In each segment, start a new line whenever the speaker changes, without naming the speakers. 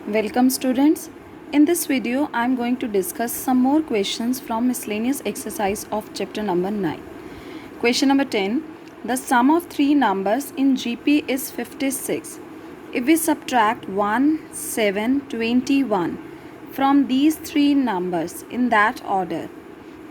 Welcome students. In this video I am going to discuss some more questions from miscellaneous exercise of chapter number 9. Question number 10. The sum of three numbers in GP is 56. If we subtract 1, 7, 21 from these three numbers in that order,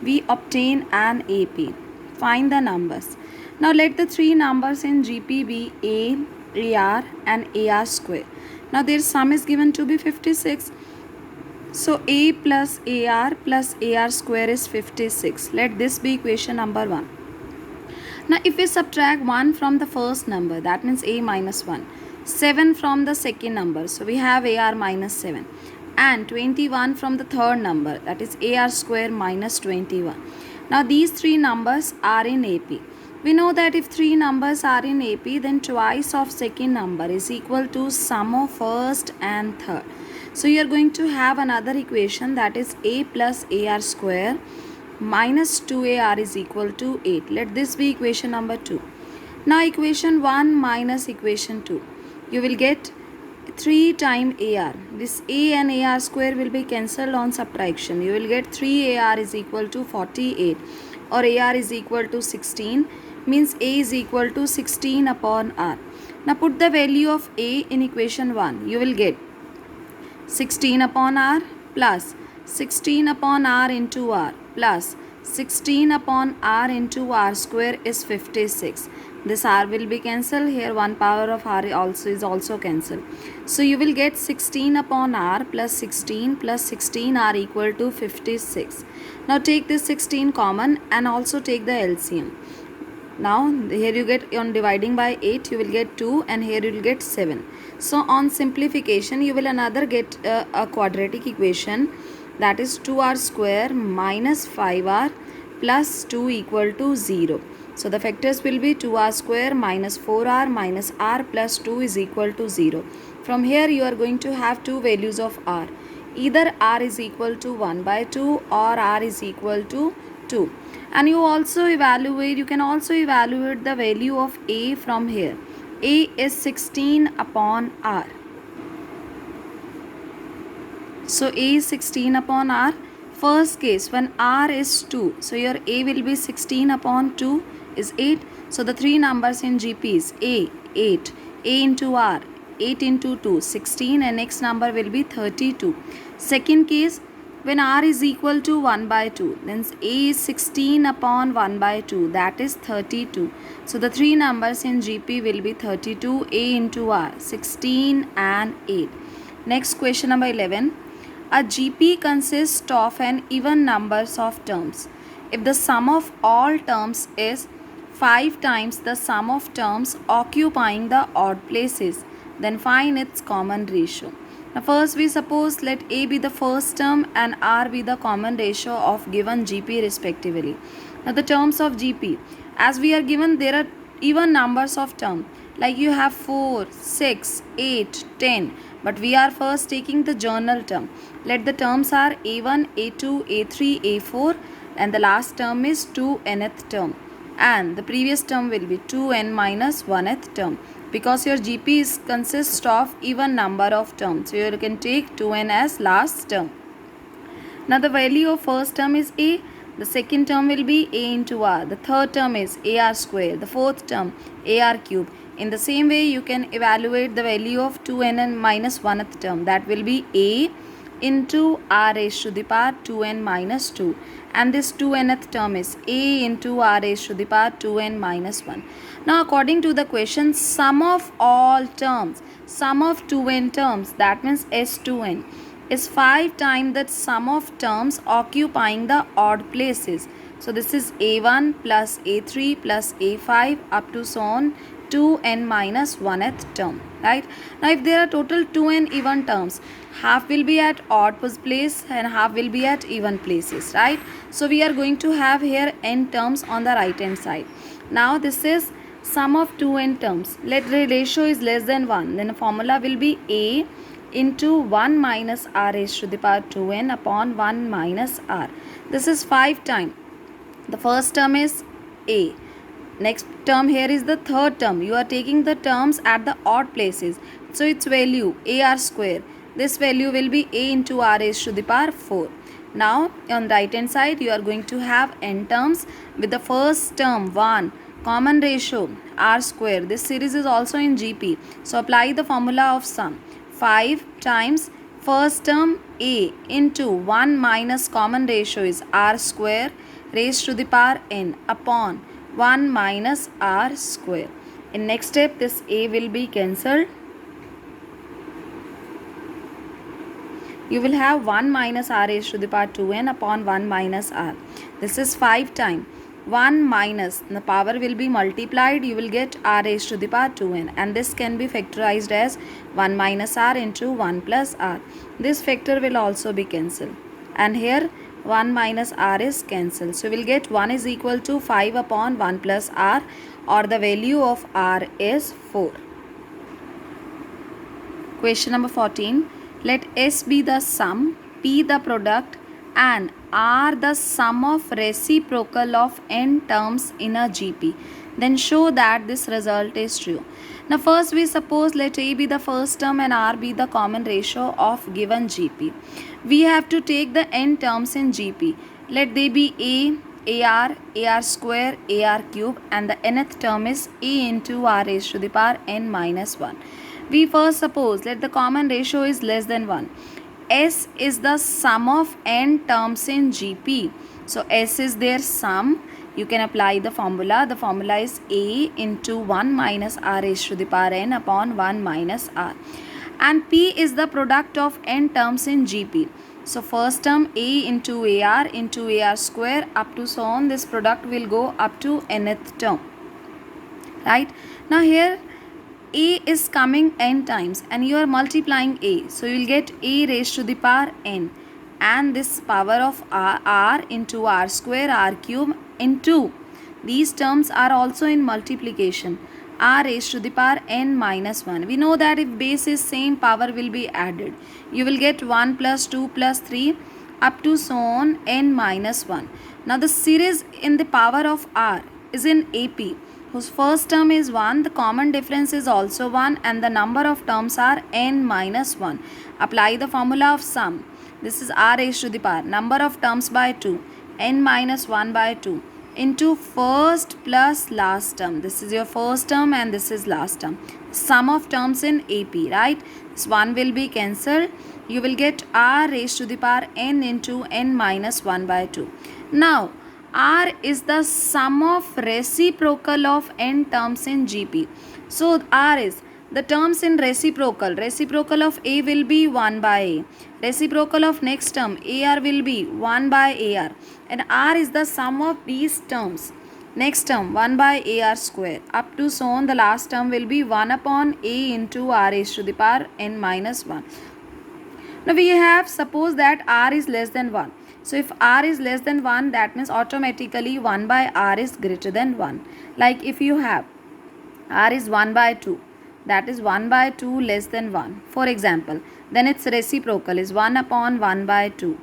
we obtain an AP. Find the numbers. Now let the three numbers in GP be A, AR and AR square. Now their sum is given to be 56. So A plus AR square is 56. Let this be equation number 1. Now if we subtract 1 from the first number, that means A minus 1. 7 from the second number, so we have AR minus 7. And 21 from the third number, that is AR square minus 21. Now these three numbers are in AP. We know that if three numbers are in AP, then twice of second number is equal to sum of first and third. So you are going to have another equation, that is A plus AR square minus 2AR is equal to 8. Let this be equation number 2. Now equation 1 minus equation 2. You will get 3 times AR. This A and AR square will be cancelled on subtraction. You will get 3AR is equal to 48 or AR is equal to 16. Means A is equal to 16 upon R. Now put the value of A in equation 1. You will get 16 upon R plus 16 upon R into R plus 16 upon R into R square is 56. This R will be cancelled. Here 1 power of R is also cancelled. So you will get 16 upon R plus 16 R equal to 56. Now take this 16 common and also take the LCM. Now here you get, on dividing by 8 you will get 2 and here you will get 7. So on simplification you will another get a quadratic equation, that is 2R square minus 5R plus 2 equal to 0. So the factors will be 2R square minus 4R minus R plus 2 is equal to 0. From here you are going to have two values of R. Either R is equal to 1 by 2 or R is equal to 2. And you can also evaluate the value of A from here. A is 16 upon R. So A is 16 upon R. First case, when R is 2, so your A will be 16 upon 2 is 8. So the three numbers in GP is A, 8, A into R, 8 into 2, 16, and next number will be 32. Second case, when R is equal to 1 by 2, then A is 16 upon 1 by 2, that is 32. So the three numbers in GP will be 32, A into R, 16 and 8. Next question number 11. A GP consists of an even numbers of terms. If the sum of all terms is 5 times the sum of terms occupying the odd places, then find its common ratio. Now first we suppose let A be the first term and R be the common ratio of given GP respectively. Now the terms of GP, as we are given there are even numbers of terms, like you have 4, 6, 8, 10, but we are first taking the journal term. Let the terms are A1, A2, A3, A4 and the last term is 2nth term and the previous term will be 2n minus 1th term. Because your GP consists of even number of terms, so you can take 2n as last term. Now the value of first term is A, the second term will be A into R, the third term is AR square, the fourth term AR cube. In the same way you can evaluate the value of 2n and minus 1th term, that will be A into R raised to the power 2n minus 2, and this 2nth term is A into R raised to the power 2n minus 1. Now according to the question, sum of all terms, sum of 2n terms, that means S2n, is 5 times the sum of terms occupying the odd places. So this is A1 plus A3 plus A5 up to so on 2n minus 1th term, right? Now if there are total 2n even terms, half will be at odd place and half will be at even places, right? So we are going to have here n terms on the right hand side. Now this is sum of 2n terms. Let the ratio is less than 1, then the formula will be A into 1 minus R raised to the power 2n upon 1 minus R. This is 5 times. The first term is A. Next term here is the third term. You are taking the terms at the odd places. So its value AR square. this value will be a into r raised to the power 4. Now on the right hand side you are going to have n terms with the first term 1, common ratio r square. This series is also in GP. So apply the formula of sum. 5 times first term a into 1 minus common ratio is r square raised to the power n upon 1 minus r square. In next step this a will be cancelled. You will have 1 minus r raised to the power 2n upon 1 minus r. This is 5 times 1 minus, the power will be multiplied, you will get r raised to the power 2n, and this can be factorized as 1 minus r into 1 plus r. This factor will also be cancelled, and here 1 minus r is cancelled. So we will get 1 is equal to 5 upon 1 plus r, or the value of r is 4. Question number 14. Let S be the sum, P the product, and R the sum of reciprocal of n terms in a GP. Then show that this result is true. Now first we suppose let A be the first term and R be the common ratio of given GP. We have to take the n terms in GP. Let they be A, AR square, AR cube, and the nth term is A into R raised to the power n minus 1. We first suppose let the common ratio is less than 1. S is the sum of n terms in GP. So S is their sum. You can apply the formula. The formula is A into 1 minus R raised to the power n upon 1 minus R. And P is the product of n terms in GP. So first term A into AR square up to so on. This product will go up to nth term. Right? Now here A is coming n times and you are multiplying A. So you will get A raised to the power n, and this power of R into R square, R cube into these terms are also in multiplication. R raised to the power n minus 1. We know that if base is same, power will be added. You will get 1 plus 2 plus 3 up to so on n minus 1. Now the series in the power of R is in AP, whose first term is 1, the common difference is also 1, and the number of terms are n minus 1. Apply the formula of sum. This is r raised to the power, number of terms by 2, n minus 1 by 2, into first plus last term. This is your first term and this is last term. Sum of terms in AP, right? This 1 will be cancelled. You will get r raised to the power n into n minus 1 by 2. Now, R is the sum of reciprocal of n terms in GP. So R is the terms in reciprocal. Reciprocal of A will be 1 by A. Reciprocal of next term AR will be 1 by AR. And R is the sum of these terms. Next term 1 by AR square. Up to so on, the last term will be 1 upon A into R raised to the power n minus 1. Now we have suppose that R is less than 1. So if R is less than 1, that means automatically 1 by R is greater than 1. Like if you have R is 1 by 2, that is 1 by 2 less than 1. For example, then its reciprocal is 1 upon 1 by 2.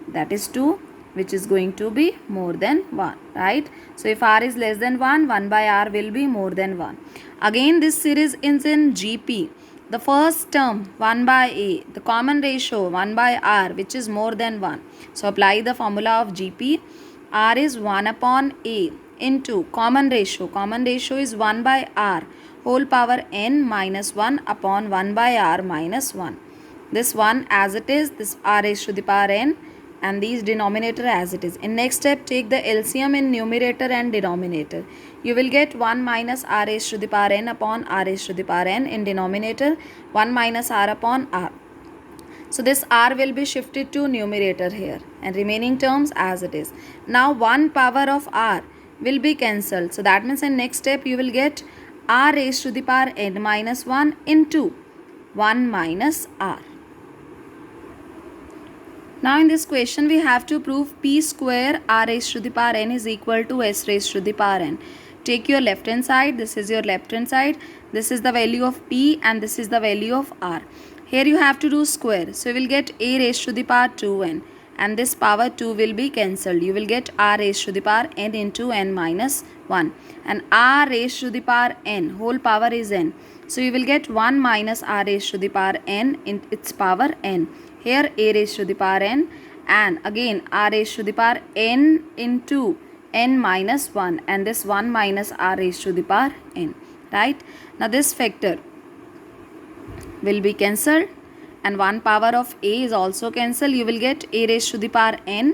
That is 2, which is going to be more than 1, right? So if R is less than 1, 1 by R will be more than 1. Again, this series is in GP. The first term 1 by A, the common ratio 1 by R, which is more than 1. So apply the formula of GP. R is 1 upon A into common ratio. Common ratio is 1 by R whole power n minus 1 upon 1 by R minus 1. This 1 as it is, this R raised to the power n, and these denominator as it is. In next step, take the LCM in numerator and denominator. You will get 1 minus R raised to the power n upon R raised to the power n. In denominator, 1 minus R upon R. So this R will be shifted to numerator here, and remaining terms as it is. Now 1 power of R will be cancelled. So that means in next step you will get R raised to the power n minus 1 into 1 minus R. Now in this question we have to prove P square R raised to the power n is equal to S raised to the power n. Take your left hand side, this is your left hand side, this is the value of P and this is the value of R. Here you have to do square, so you will get A raised to the power 2n, and this power 2 will be cancelled. You will get r raised to the power n into n minus 1, and r raised to the power n whole power is n. So you will get 1 minus r raised to the power n in its power n. Here a raised to the power n, and again r raised to the power n into n minus 1, and this 1 minus r raised to the power n, right? Now this factor will be cancelled, and 1 power of a is also cancelled. You will get a raised to the power n,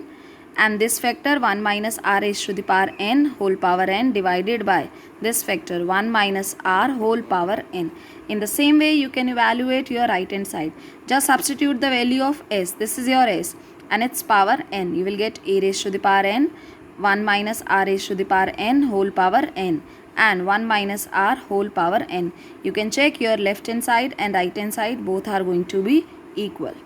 and this factor 1 minus r raised to the power n whole power n divided by this factor 1 minus r whole power n. In the same way, you can evaluate your right hand side. Just substitute the value of s. This is your s and its power n. You will get a raised to the power n, 1 minus r raised to the power n whole power n, and 1 minus r whole power n. You can check your left hand side and right hand side, both are going to be equal.